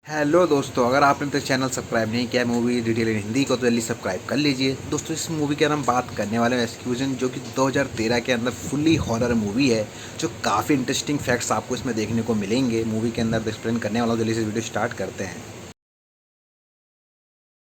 Hello दोस्तों, अगर आपने तक चैनल सब्सक्राइब नहीं किया मूवी डिटेल इन हिंदी को तो जल्दी सब्सक्राइब कर लीजिए। दोस्तों, इस मूवी के अंदर हम बात करने वाले हैं एक्सक्यूजन, जो कि 2013 के अंदर फुल्ली हॉरर मूवी है। जो काफ़ी इंटरेस्टिंग फैक्ट्स आपको इसमें देखने को मिलेंगे मूवी के अंदर, तो एक्सप्लेन करने वाला हूं। जल्दी से वीडियो स्टार्ट करते हैं।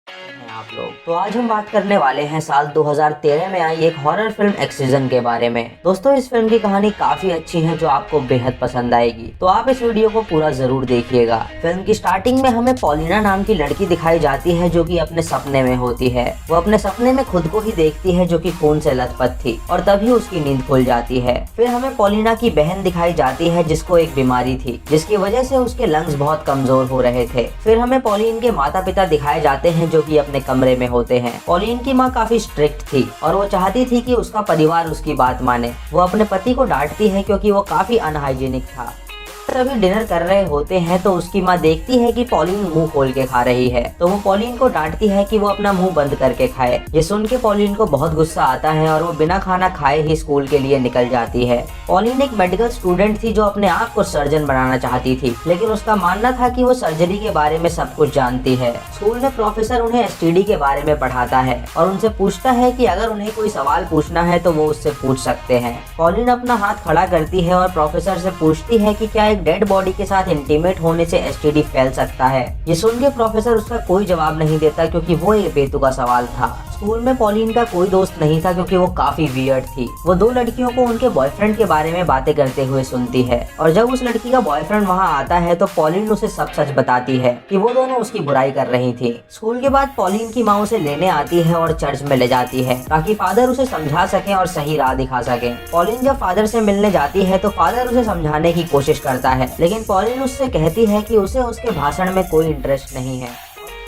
हैं आप लोग। तो आज हम बात करने वाले हैं साल 2013 में आई एक हॉरर फिल्म एक्सीजन के बारे में। दोस्तों, इस फिल्म की कहानी काफी अच्छी है जो आपको बेहद पसंद आएगी, तो आप इस वीडियो को पूरा जरूर देखिएगा। फिल्म की स्टार्टिंग में हमें पॉलिना नाम की लड़की दिखाई जाती है जो कि अपने सपने में होती है। वो अपने सपने में खुद को ही देखती है जो कि खून से लथपथ थी, और तभी उसकी नींद खुल जाती है। फिर हमें पॉलिना की बहन दिखाई जाती है जिसको एक बीमारी थी जिसकी वजह से उसके लंग्स बहुत कमजोर हो रहे थे। फिर हमें पॉलिन के माता पिता दिखाए जाते हैं जो कि अपने कमरे में होते हैं। पॉलिन की माँ काफी स्ट्रिक्ट थी और वो चाहती थी कि उसका परिवार उसकी बात माने। वो अपने पति को डांटती है क्योंकि वो काफी अनहाइजीनिक था। सभी डिनर कर रहे होते हैं तो उसकी माँ देखती है कि पॉलिन मुंह खोल के खा रही है, तो वो पॉलिन को डांटती है कि वो अपना मुंह बंद करके खाए। ये सुन के पॉलिन को बहुत गुस्सा आता है और वो बिना खाना खाए ही स्कूल के लिए निकल जाती है। पॉलिन एक मेडिकल स्टूडेंट थी जो अपने आप को सर्जन बनाना चाहती थी, लेकिन उसका मानना था कि वो सर्जरी के बारे में सब कुछ जानती है। स्कूल में प्रोफेसर उन्हें एसटीडी के बारे में पढ़ाता है और उनसे पूछता है कि अगर उन्हें कोई सवाल पूछना है तो वो उससे पूछ सकते हैं। पॉलिन अपना हाथ खड़ा करती है और प्रोफेसर से पूछती है कि क्या एक डेड बॉडी के साथ इंटीमेट होने से एसटीडी फैल सकता है। ये सुन के प्रोफेसर उसका कोई जवाब नहीं देता क्योंकि वो एक बेतुका सवाल था। स्कूल में पॉलिन का कोई दोस्त नहीं था क्योंकि वो काफी वियर्ड थी। वो दो लड़कियों को उनके बॉयफ्रेंड के बारे में बातें करते हुए सुनती है, और जब उस लड़की का बॉयफ्रेंड वहाँ आता है तो पॉलिन उसे सब सच बताती है कि वो दोनों उसकी बुराई कर रही थी। स्कूल के बाद पॉलिन की माँ उसे लेने आती है और चर्च में ले जाती है ताकि फादर उसे समझा सके और सही राह दिखा सके। पॉलिन जब फादर से मिलने जाती है तो फादर उसे समझाने की कोशिश करता है, लेकिन पॉलिन उससे कहती है कि उसे उसके भाषण में कोई इंटरेस्ट नहीं है,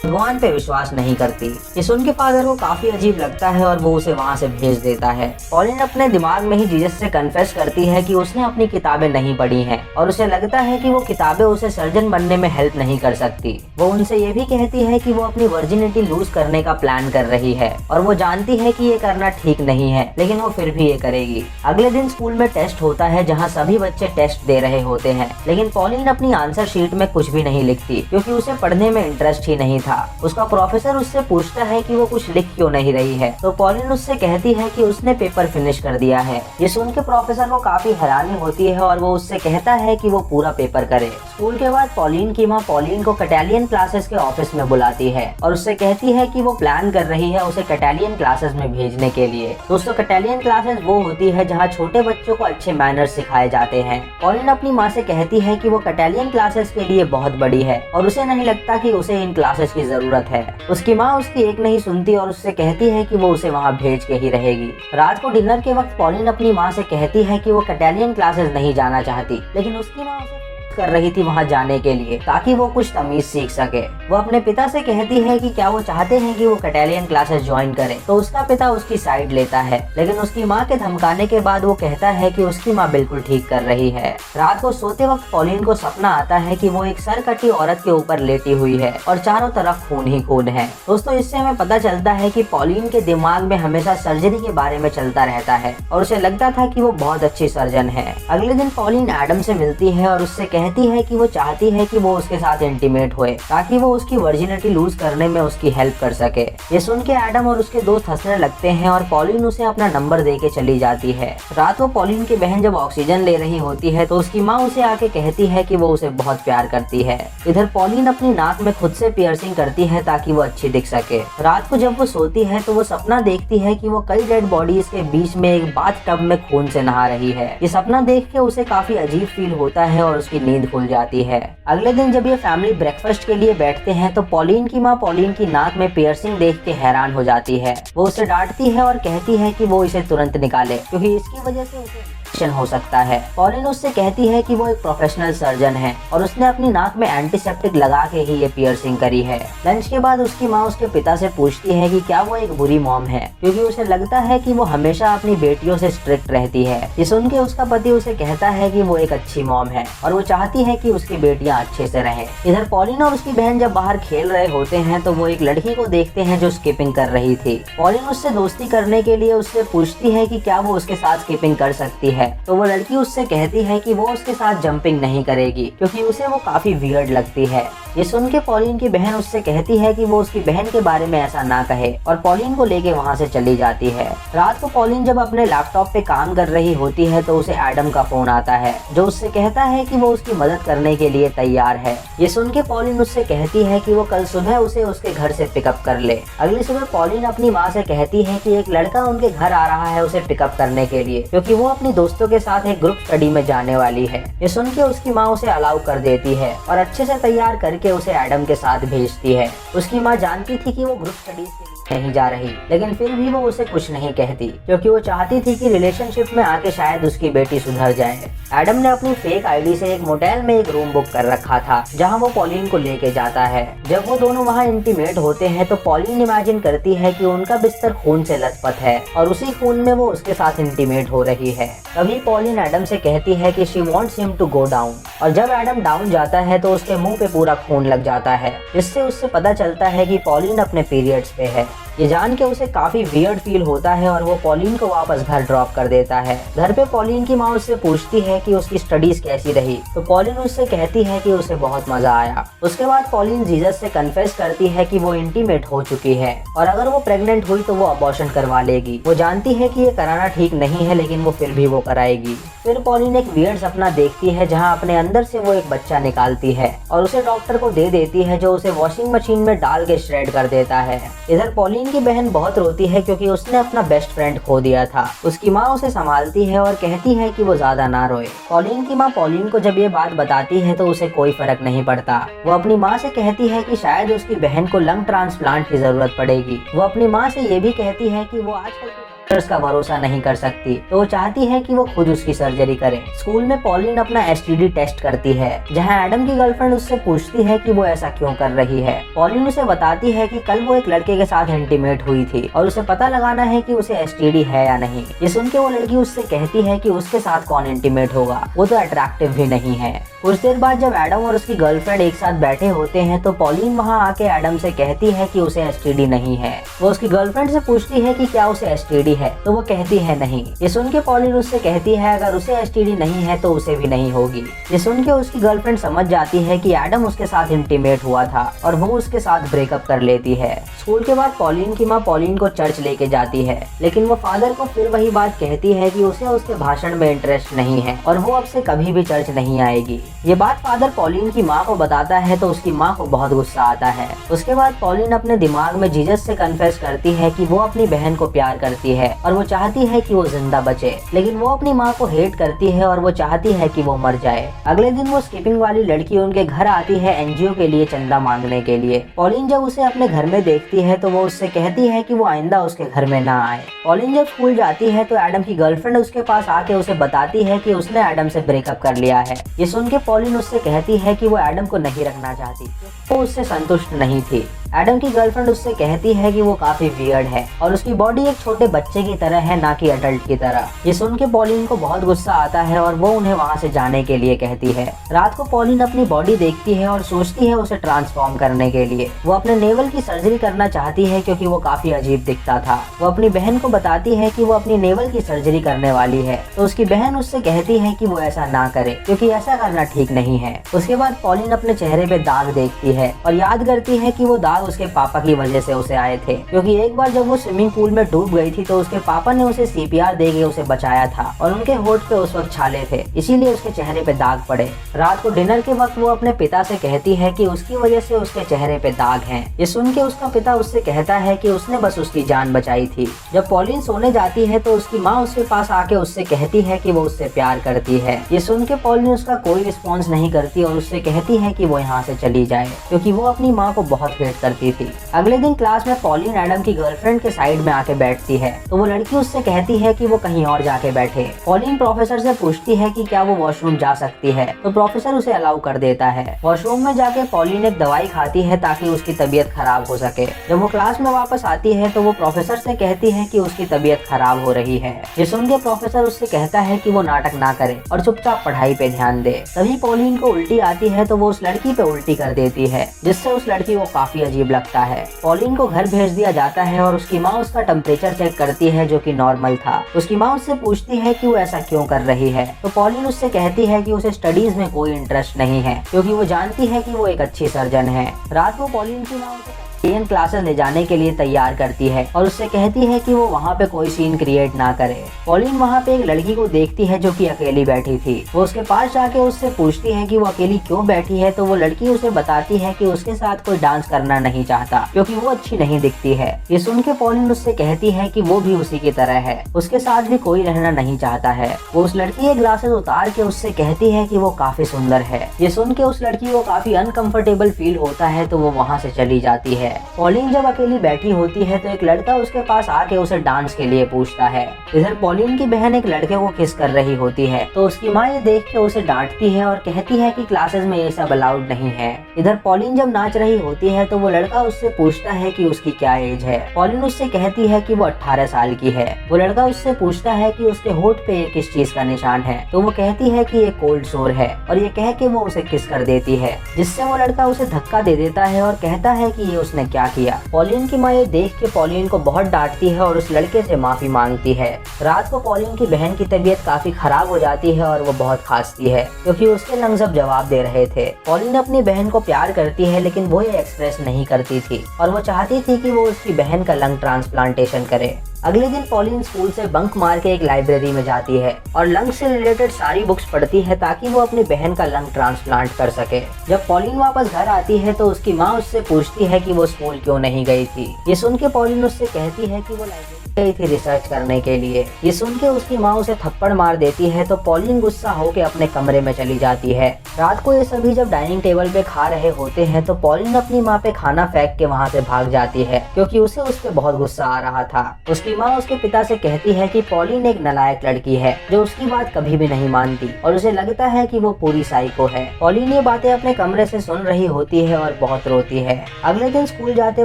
भगवान पे विश्वास नहीं करती। ये सुन के फादर को काफी अजीब लगता है और वो उसे वहाँ से भेज देता है। पॉलिन अपने दिमाग में ही जीसस से कन्फेस करती है कि उसने अपनी किताबें नहीं पढ़ी हैं और उसे लगता है कि वो किताबें उसे सर्जन बनने में हेल्प नहीं कर सकती। वो उनसे ये भी कहती है कि वो अपनी वर्जिनिटी लूज करने का प्लान कर रही है और वो जानती है कि ये करना ठीक नहीं है, लेकिन वो फिर भी ये करेगी। अगले दिन स्कूल में टेस्ट होता है जहाँ सभी बच्चे टेस्ट दे रहे होते हैं, लेकिन पॉलिन अपनी आंसर शीट में कुछ भी नहीं लिखती क्योंकि उसे पढ़ने में इंटरेस्ट ही नहीं था। उसका प्रोफेसर उससे पूछता है कि वो कुछ लिख क्यों नहीं रही है, तो पॉलिन उससे कहती है कि उसने पेपर फिनिश कर दिया है। ये सुन के प्रोफेसर को काफी हैरानी होती है और वो उससे कहता है कि वो पूरा पेपर करे। स्कूल के बाद पॉलिन की माँ पॉलिन को कटालियन क्लासेस के ऑफिस में बुलाती है और उससे कहती है कि वो प्लान कर रही है उसे कटालियन क्लासेस में भेजने के लिए। दोस्तों, कटालियन क्लासेस वो होती है जहाँ छोटे बच्चों को अच्छे मैनर्स सिखाए जाते हैं। पॉलिन अपनी माँ से कहती है कि वो कटालियन क्लासेस के लिए बहुत बड़ी है और उसे नहीं लगता कि उसे इन क्लासेस की जरूरत है। उसकी माँ उसकी एक नहीं सुनती और उससे कहती है कि वो उसे वहाँ भेज के ही रहेगी। रात को डिनर के वक्त पॉलिन अपनी माँ से कहती है कि वो कटालियन क्लासेस नहीं जाना चाहती, लेकिन उसकी माँ उसे कर रही थी वहाँ जाने के लिए ताकि वो कुछ तमीज सीख सके। वो अपने पिता से कहती है कि क्या वो चाहते हैं कि वो कटालियन क्लासेस ज्वाइन करे, तो उसका पिता उसकी साइड लेता है, लेकिन उसकी माँ के धमकाने के बाद वो कहता है कि उसकी माँ बिल्कुल ठीक कर रही है। रात को सोते वक्त पॉलिन को सपना आता है कि वो एक सर कटी औरत के ऊपर लेटी हुई है और चारों तरफ खून ही खून है। दोस्तों, इससे हमें पता चलता है कि पॉलिन के दिमाग में हमेशा सर्जरी के बारे में चलता रहता है और उसे लगता था कि वो बहुत अच्छी सर्जन है। अगले दिन पॉलिन एडम से मिलती है और उससे कहती है कि वो चाहती है कि वो उसके साथ इंटीमेट होए ताकि वो उसकी वर्जिनिटी लूज करने में उसकी हेल्प कर सके। ये सुन के एडम और उसके दोस्त हंसने लगते हैं और पॉलिन उसे अपना नंबर दे के चली जाती है। रात को पॉलिन की बहन जब ऑक्सीजन ले रही होती है तो उसकी माँ उसे आके कहती है कि वो उसे बहुत प्यार करती है। इधर पॉलिन अपनी नाक में खुद से पियर्सिंग करती है ताकि वो अच्छी दिख सके। रात को जब वो सोती है तो वो सपना देखती है कि वो कई डेड बॉडीज के बीच में एक बाथ टब में खून से नहा रही है। ये सपना देख के उसे काफी अजीब फील होता है और उसकी नींद खुल जाती है। अगले दिन जब ये फैमिली ब्रेकफास्ट के लिए बैठते हैं तो पॉलिन की माँ पॉलिन की नाक में पियर्सिंग देख के हैरान हो जाती है। वो उसे डांटती है और कहती है कि वो इसे तुरंत निकाले क्योंकि इसकी वजह से उसे हो सकता है। पॉलिन उससे कहती है कि वो एक प्रोफेशनल सर्जन है और उसने अपनी नाक में एंटीसेप्टिक लगा के ही ये पियर्सिंग करी है। लंच के बाद उसकी माँ उसके पिता से पूछती है कि क्या वो एक बुरी मॉम है, क्योंकि उसे लगता है कि वो हमेशा अपनी बेटियों से स्ट्रिक्ट रहती है। ये सुन के उसका पति उसे कहता है कि वो एक अच्छी मॉम है और वो चाहती है कि उसकी बेटियां अच्छे से रहें। इधर पॉलिन और उसकी बहन जब बाहर खेल रहे होते हैं तो वो एक लड़की को देखते हैं जो स्किपिंग कर रही थी। पॉलिन उससे दोस्ती करने के लिए उससे पूछती है कि क्या वो उसके साथ स्किपिंग कर सकती है, है तो वो लड़की उससे कहती है कि वो उसके साथ जंपिंग नहीं करेगी क्योंकि उसे वो काफी वियर्ड लगती है। ये सुन के पॉलिन की बहन उससे कहती है कि वो उसकी बहन के बारे में ऐसा ना कहे और पॉलिन को लेके वहाँ से चली जाती है। रात को पॉलिन जब अपने लैपटॉप पे काम कर रही होती है तो उसे एडम का फोन आता है जो उससे कहता है कि वो उसकी मदद करने के लिए तैयार है। ये सुन के पॉलिन उससे कहती है कि वो कल सुबह उसे उसके घर से पिकअप कर ले। अगली सुबह पॉलिन अपनी माँ से कहती है कि एक लड़का उनके घर आ रहा है उसे पिकअप करने के लिए क्योंकि वो अपनी दोस्तों के साथ एक ग्रुप स्टडी में जाने वाली है। ये सुन के उसकी माँ उसे अलाउ कर देती है और अच्छे से तैयार करके उसे एडम के साथ भेजती है। उसकी माँ जानती थी कि वो ग्रुप स्टडीज के लिए नहीं जा रही लेकिन फिर भी वो उसे कुछ नहीं कहती क्योंकि वो चाहती थी कि रिलेशनशिप में आके शायद उसकी बेटी सुधर जाए। एडम ने अपनी फेक आईडी से एक मोटेल में एक रूम बुक कर रखा था जहां वो पॉलिन को लेके जाता है। जब वो दोनों वहां इंटीमेट होते हैं तो पॉलिन इमेजिन करती है कि उनका बिस्तर खून से लथपथ है और उसी खून में वो उसके साथ इंटीमेट हो रही है। तभी पॉलिन एडम से कहती है कि she wants him to go down और जब एडम डाउन जाता है तो उसके मुंह पे पूरा खून लग जाता है जिससे उससे पता चलता है कि पॉलिन अपने पीरियड्स पे है। ये जान के उसे काफी वियर्ड फील होता है और वो पॉलिन को वापस घर ड्रॉप कर देता है। घर पे पॉलिन की माँ उससे पूछती है कि उसकी स्टडीज कैसी रही तो पॉलिन उससे कहती है कि उसे बहुत मजा आया। उसके बाद पॉलिन जीसस से कन्फेस करती है कि वो इंटीमेट हो चुकी है और अगर वो प्रेग्नेंट हुई तो वो अबॉर्शन करवा लेगी। वो जानती है कि ये कराना ठीक नहीं है लेकिन वो फिर भी वो कराएगी। फिर पॉलिन एक वियर्ड सपना देखती है जहाँ अपने अंदर से वो एक बच्चा निकालती है और उसे डॉक्टर को दे देती है जो उसे वॉशिंग मशीन में डाल के श्रेड कर देता है। इधर पॉलिन की बहन बहुत रोती है क्योंकि उसने अपना बेस्ट फ्रेंड खो दिया था। उसकी माँ उसे संभालती है और कहती है कि वो ज्यादा ना रोए। पॉलिन की माँ पॉलिन को जब ये बात बताती है तो उसे कोई फर्क नहीं पड़ता। वो अपनी माँ से कहती है कि शायद उसकी बहन को लंग ट्रांसप्लांट की जरूरत पड़ेगी। वो अपनी माँ से ये भी कहती है कि वो आजकल डॉक्टर्स का भरोसा नहीं कर सकती तो वो चाहती है कि वो खुद उसकी सर्जरी करे। स्कूल में पॉलिन अपना एसटीडी टेस्ट करती है जहां एडम की गर्लफ्रेंड उससे पूछती है कि वो ऐसा क्यों कर रही है। पॉलिन उसे बताती है कि कल वो एक लड़के के साथ इंटीमेट हुई थी और उसे पता लगाना है कि उसे एसटीडी है या नहीं। ये सुन के वो लड़की उससे कहती है कि उसके साथ कौन इंटीमेट होगा, वो तो अट्रैक्टिव भी नहीं है। कुछ देर बाद जब एडम और उसकी गर्लफ्रेंड एक साथ बैठे होते हैं तो पॉलिन वहाँ आके एडम से कहती है कि उसे एसटीडी नहीं है। वो उसकी गर्लफ्रेंड से पूछती है कि क्या उसे एसटीडी है तो वो कहती है नहीं। ये सुन के पॉलिन उससे कहती है अगर उसे एसटीडी नहीं है तो उसे भी नहीं होगी। ये सुन के उसकी गर्लफ्रेंड समझ जाती है कि एडम उसके साथ इंटीमेट हुआ था और वो उसके साथ ब्रेकअप कर लेती है। स्कूल के बाद पॉलिन की माँ पॉलिन को चर्च लेके जाती है लेकिन वो फादर को फिर वही बात कहती है कि उसे उसके भाषण में इंटरेस्ट नहीं है और वो अब से कभी भी चर्च नहीं आएगी। ये बात फादर पॉलिन की माँ को बताता है तो उसकी माँ को बहुत गुस्सा आता है। उसके बाद पॉलिन अपने दिमाग में जीसस से कन्फेस करती है कि वो अपनी बहन को प्यार करती है और वो चाहती है कि वो जिंदा बचे लेकिन वो अपनी माँ को हेट करती है और वो चाहती है कि वो मर जाए। अगले दिन वो स्किपिंग वाली लड़की उनके घर आती है एनजीओ के लिए चंदा मांगने के लिए। पॉलिन जब उसे अपने घर में देखती है तो वो उससे कहती है कि वो आइंदा उसके घर में ना आए। पॉलिन जब स्कूल जाती है तो एडम की गर्लफ्रेंड उसके पास आके उसे बताती है कि उसने एडम से ब्रेकअप कर लिया है। ये सुन के पॉलिन उससे कहती है कि वो एडम को नहीं रखना चाहती, वो उससे संतुष्ट नहीं थी। एडम की गर्लफ्रेंड उससे कहती है कि वो काफी वियर्ड है और उसकी बॉडी एक छोटे बच्चे की तरह है ना कि अडल्ट की तरह। ये सुन के पॉलिन को बहुत गुस्सा आता है और वो उन्हें वहाँ से जाने के लिए कहती है। रात को पॉलिन अपनी बॉडी देखती है और सोचती है उसे ट्रांसफॉर्म करने के लिए। वो अपने नेवल की सर्जरी करना चाहती है क्योंकि वो काफी अजीब दिखता था। वो अपनी बहन को बताती है कि वो अपनी नेवल की सर्जरी करने वाली है तो उसकी बहन उससे कहती है कि वो ऐसा ना करे क्योंकि ऐसा करना ठीक नहीं है। उसके बाद पॉलिन अपने चेहरे पे दाग देखती है और याद करती है कि वो दाग उसके पापा की वजह से उसे आए थे क्योंकि एक बार जब वो स्विमिंग पूल में डूब गई थी तो उसके पापा ने उसे सीपीआर देके उसे बचाया था और उनके होठ पे उस वक्त छाले थे इसीलिए उसके चेहरे पे दाग पड़े। रात को डिनर के वक्त वो अपने पिता से कहती है कि उसकी वजह से उसके चेहरे पे दाग हैं। ये सुन के उसका पिता उससे कहता है कि उसने बस उसकी जान बचाई थी। जब पॉलिन सोने जाती है तो उसकी माँ उसके पास आके उससे कहती है कि वो उससे प्यार करती है। ये सुन के पॉलिन उसका कोई रिस्पॉन्स नहीं करती और उससे कहती है कि वो यहाँ से चली जाए क्योंकि वो अपनी माँ को बहुत हेट करती थी। अगले दिन क्लास में पॉलिन एडम की गर्लफ्रेंड के साइड में आके बैठती है तो वो लड़की उससे कहती है कि वो कहीं और जाके बैठे। पॉलिन प्रोफेसर से पूछती है कि क्या वो वॉशरूम जा सकती है तो प्रोफेसर उसे अलाउ कर देता है। वॉशरूम में जाके पॉलिन एक दवाई खाती है ताकि उसकी तबीयत खराब हो सके। जब वो क्लास में वापस आती है तो वो प्रोफेसर से कहती है कि उसकी तबीयत खराब हो रही है। ये सुन के प्रोफेसर उससे कहता है कि वो नाटक ना करे और चुपचाप पढ़ाई पे ध्यान दे। तभी पॉलिन को उल्टी आती है तो वो उस लड़की पे उल्टी कर देती है जिससे उस लड़की को काफी अजीब अजीब लगता है। पॉलिन को घर भेज दिया जाता है और उसकी माँ उसका टेम्परेचर चेक करती है जो कि नॉर्मल था। उसकी माँ उससे पूछती है कि वो ऐसा क्यों कर रही है, तो पॉलिन उससे कहती है कि उसे स्टडीज में कोई इंटरेस्ट नहीं है क्योंकि वो जानती है कि वो एक अच्छी सर्जन है। रात को पॉलिन की माँ उसे क्लासेस ले जाने के लिए तैयार करती है और उससे कहती है कि वो वहाँ पे कोई सीन क्रिएट ना करे। पॉलिन वहाँ पे एक लड़की को देखती है जो कि अकेली बैठी थी। वो उसके पास जाके उससे पूछती है कि वो अकेली क्यों बैठी है, तो वो लड़की उसे बताती है कि उसके साथ कोई डांस करना नहीं चाहता क्योंकि वो अच्छी नहीं दिखती है। ये सुन के पॉलिन उससे कहती है कि वो भी उसी की तरह है, उसके साथ भी कोई रहना नहीं चाहता है। वो उस लड़की के ग्लासेस उतार के उससे कहती है कि वो काफी सुंदर है। ये सुन के उस लड़की को काफी अनकंफर्टेबल फील होता है तो वो वहाँ से चली जाती है। पॉलिन जब अकेली बैठी होती है तो एक लड़का उसके पास आके उसे डांस के लिए पूछता है। इधर पॉलिन की बहन एक लड़के को किस कर रही होती है तो उसकी माँ ये देख के उसे डांटती है और कहती है कि क्लासेस में ये सब अलाउड नहीं है। इधर पॉलिन जब नाच रही होती है तो वो लड़का उससे पूछता है कि उसकी क्या एज है। पॉलिन उससे कहती है कि वो 18 साल की है। वो लड़का उससे पूछता है कि उसके होठ पे किस चीज का निशान है, तो वो कहती है कि ये कोल्ड सोर है और ये कह के वो उसे किस कर देती है, जिससे वो लड़का उसे धक्का दे देता है और कहता है कि ये उसने क्या किया। पॉलिन की माँ ये देख के पॉलिन को बहुत डांटती है और उस लड़के से माफी मांगती है। रात को पॉलिन की बहन की तबीयत काफी खराब हो जाती है और वो बहुत खांसती है क्योंकि उसके लंग्स अब जवाब दे रहे थे। पॉलिन अपनी बहन को प्यार करती है लेकिन वो ये एक्सप्रेस नहीं करती थी और वो चाहती थी कि वो उसकी बहन का लंग ट्रांसप्लांटेशन करे। अगले दिन पॉलिन स्कूल से बंक मार के एक लाइब्रेरी में जाती है और लंग से रिलेटेड सारी बुक्स पढ़ती है ताकि वो अपनी बहन का लंग ट्रांसप्लांट कर सके। जब पॉलिन वापस घर आती है तो उसकी माँ उससे पूछती है कि वो स्कूल क्यों नहीं गई थी। ये सुन के पॉलिन उससे कहती है कि वो लाइब्रेरी गई थी रिसर्च करने के लिए। ये सुन के उसकी माँ उसे थप्पड़ मार देती है तो पॉलिन गुस्सा होकर अपने कमरे में चली जाती है। रात को ये सभी जब डाइनिंग टेबल पे खा रहे होते हैं तो पॉलिन अपनी माँ पे खाना फेंक के वहाँ से भाग जाती है क्योंकि उसे उस पे बहुत गुस्सा आ रहा था। उसकी माँ उसके पिता से कहती है कि पॉलिन एक नालायक लड़की है जो उसकी बात कभी भी नहीं मानती और उसे लगता है कि वो पूरी साइको है। पॉलिन ये बातें अपने कमरे से सुन रही होती है और बहुत रोती है। अगले दिन स्कूल जाते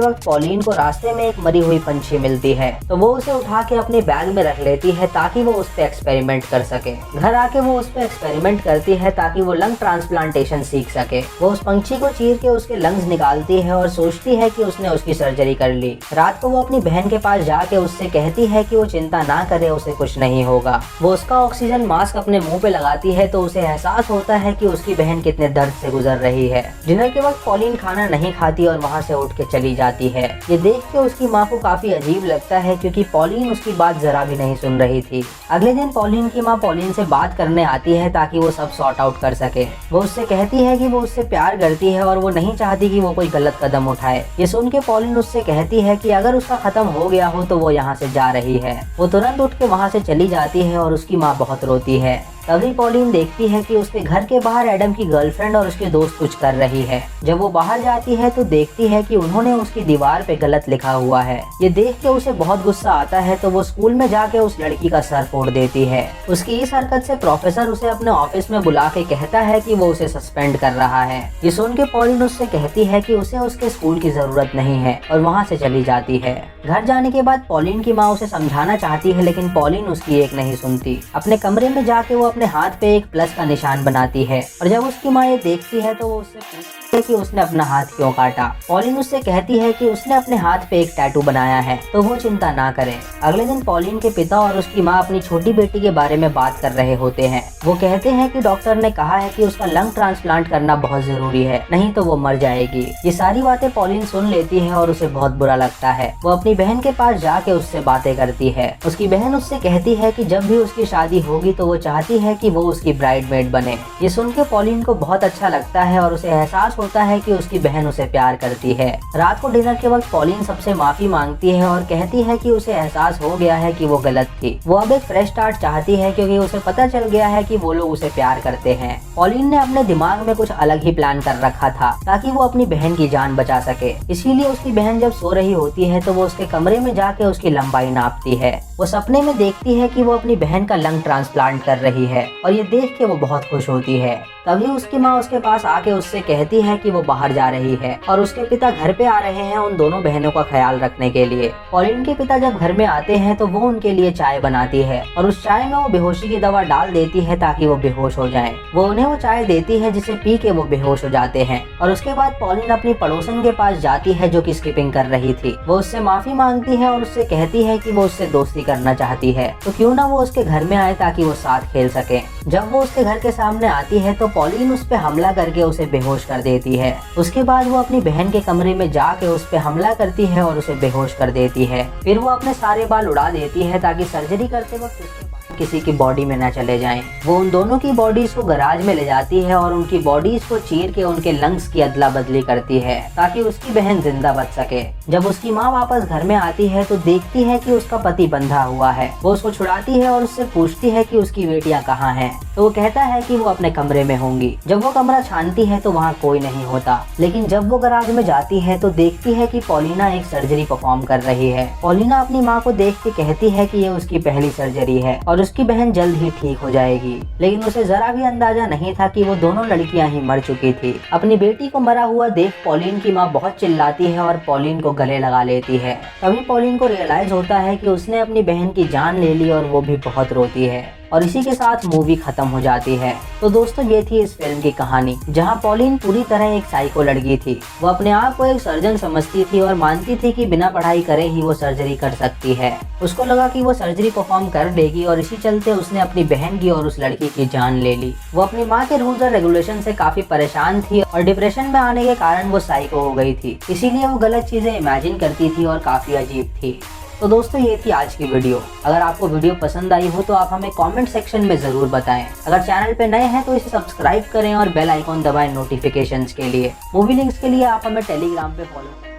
वक्त पॉलिन को रास्ते में एक मरी हुई पंछी मिलती है तो वो उसे उठा के अपने बैग में रख लेती है ताकि वो उस पे एक्सपेरिमेंट कर सके। घर आके वो उस पे एक्सपेरिमेंट करती है ताकि वो लंग ट्रांसप्लांटेशन सीख सके। वो उस पंछी को चीर के उसके लंग्स निकालती है और सोचती है कि उसने उसकी सर्जरी कर ली। रात को वो अपनी बहन के पास जाके उससे कहती है कि वो चिंता ना करे, उसे कुछ नहीं होगा। वो उसका ऑक्सीजन मास्क अपने मुंह पे लगाती है तो उसे एहसास होता है कि उसकी बहन कितने दर्द से गुजर रही है। डिनर के वक्त पॉलिन खाना नहीं खाती और वहाँ से उठ के चली जाती है। ये देख के उसकी माँ को काफी अजीब लगता है क्योंकि पॉलिन उसकी बात जरा भी नहीं सुन रही थी। अगले दिन पॉलिन की माँ पॉलिन से बात करने आती है ताकि वो सब सॉर्ट आउट कर सके। वो उससे कहती है कि वो उससे प्यार करती है और वो नहीं चाहती कि वो कोई गलत कदम उठाए। ये सुन के पॉलिन उससे कहती है कि अगर उसका खत्म हो गया हो तो वो यहाँ से जा रही है। वो तुरंत उठ के वहाँ से चली जाती है और उसकी माँ बहुत रोती है। तभी पॉलिन देखती है कि उसके घर के बाहर एडम की गर्लफ्रेंड और उसके दोस्त कुछ कर रही है। जब वो बाहर जाती है तो देखती है कि उन्होंने उसकी दीवार पे गलत लिखा हुआ है। ये देख के उसे बहुत गुस्सा आता है तो वो स्कूल में जाके उस लड़की का सर फोड़ देती है। उसकी इस हरकत से प्रोफेसर उसे अपने ऑफिस में बुला के कहता है कि वो उसे सस्पेंड कर रहा है। ये सुन के पॉलिन उससे कहती है कि उसे उसके स्कूल की जरूरत नहीं है और वहाँ से चली जाती है। घर जाने के बाद पॉलिन की माँ उसे समझाना चाहती है लेकिन पॉलिन उसकी एक नहीं सुनती। अपने कमरे में जाके वो अपने हाथ पे एक प्लस का निशान बनाती है और जब उसकी माँ ये देखती है तो वो उससे पूछती है कि उसने अपना हाथ क्यों काटा। पॉलिन उससे कहती है कि उसने अपने हाथ पे एक टैटू बनाया है तो वो चिंता ना करे। अगले दिन पॉलिन के पिता और उसकी माँ अपनी छोटी बेटी के बारे में बात कर रहे होते हैं। वो कहते हैं कि डॉक्टर ने कहा है कि उसका लंग ट्रांसप्लांट करना बहुत जरूरी है, नहीं तो वो मर जाएगी। ये सारी बातें पॉलिन सुन लेती है और उसे बहुत बुरा लगता है। वो अपनी बहन के पास जाके उससे बातें करती है। उसकी बहन उससे कहती है कि जब भी उसकी शादी होगी तो वो चाहती है कि वो उसकी ब्राइडमेड बने। ये सुन के पॉलिन को बहुत अच्छा लगता है और उसे एहसास होता है कि उसकी बहन उसे प्यार करती है। रात को डिनर के वक्त पॉलिन सबसे माफी मांगती है और कहती है कि उसे एहसास हो गया है कि वो गलत थी। वो अब एक फ्रेश स्टार्ट चाहती है क्योंकि उसे पता चल गया है कि वो लोग उसे प्यार करते हैं। पॉलिन ने अपने दिमाग में कुछ अलग ही प्लान कर रखा था ताकि वो अपनी बहन की जान बचा सके। इसीलिए उसकी बहन जब सो रही होती है तो वो उसके कमरे में जाके उसकी लंबाई नापती है। वो सपने में देखती है कि वो अपनी बहन का लंग ट्रांसप्लांट कर रही है और ये देख के वो बहुत खुश होती है। तभी उसकी माँ उसके पास आके उससे कहती है कि वो बाहर जा रही है और उसके पिता घर पे आ रहे हैं उन दोनों बहनों का ख्याल रखने के लिए। पॉलिन के पिता जब घर में आते हैं तो वो उनके लिए चाय बनाती है और उस चाय में वो बेहोशी की दवा डाल देती है ताकि वो बेहोश हो जाएं। वो उन्हें वो चाय देती है जिसे पी के वो बेहोश हो जाते हैं और उसके बाद पॉलिन अपनी पड़ोसन के पास जाती है जो कि स्किपिंग कर रही थी। वो उससे माफी मांगती है और उससे कहती है कि वो उससे दोस्ती करना चाहती है तो क्यों ना वो उसके घर में आए ताकि वो साथ खेल सके। जब वो उसके घर के सामने आती है तो पॉलिन उस पे हमला करके उसे बेहोश कर देती है। उसके बाद वो अपनी बहन के कमरे में जाके उस पे हमला करती है और उसे बेहोश कर देती है। फिर वो अपने सारे बाल उड़ा देती है ताकि सर्जरी करते वक्त उसके किसी की बॉडी में न चले जाएं। वो उन दोनों की बॉडीज को गैराज में ले जाती है और उनकी बॉडीज को चीर के उनके लंग्स की अदला बदली करती है ताकि उसकी बहन जिंदा बच सके। जब उसकी माँ वापस घर में आती है तो देखती है कि उसका पति बंधा हुआ है। वो उसको छुड़ाती है और उससे पूछती है कि उसकी बेटियां कहाँ हैं। तो वो कहता है कि वो अपने कमरे में होंगी। जब वो कमरा छानती है तो वहाँ कोई नहीं होता, लेकिन जब वो गैराज में जाती है तो देखती है कि पॉलिना एक सर्जरी परफॉर्म कर रही है। पॉलिना अपनी माँ को देख के कहती है कि ये उसकी पहली सर्जरी है और उसकी बहन जल्द ही ठीक हो जाएगी, लेकिन उसे जरा भी अंदाजा नहीं था कि वो दोनों लड़कियां ही मर चुकी थी। अपनी बेटी को मरा हुआ देख पॉलिन की माँ बहुत चिल्लाती है और पॉलिन को गले लगा लेती है। तभी पॉलिन को रियलाइज होता है कि उसने अपनी बहन की जान ले ली और वो भी बहुत रोती है और इसी के साथ मूवी खत्म हो जाती है। तो दोस्तों ये थी इस फिल्म की कहानी, जहां पॉलिन पूरी तरह एक साइको लड़की थी। वो अपने आप को एक सर्जन समझती थी और मानती थी कि बिना पढ़ाई करे ही वो सर्जरी कर सकती है। उसको लगा कि वो सर्जरी परफॉर्म कर लेगी और इसी चलते उसने अपनी बहन की और उस लड़की की जान ले ली। वो अपनी माँ के रूल्स और रेगुलेशन से काफी परेशान थी और डिप्रेशन में आने के कारण वो साइको हो गई थी, इसीलिए वो गलत चीजें इमेजिन करती थी और काफी अजीब थी। तो दोस्तों ये थी आज की वीडियो। अगर आपको वीडियो पसंद आई हो तो आप हमें कमेंट सेक्शन में जरूर बताएं। अगर चैनल पे नए हैं तो इसे सब्सक्राइब करें और बेल आइकॉन दबाएं नोटिफिकेशंस के लिए। मूवी लिंक्स के लिए आप हमें टेलीग्राम पे फॉलो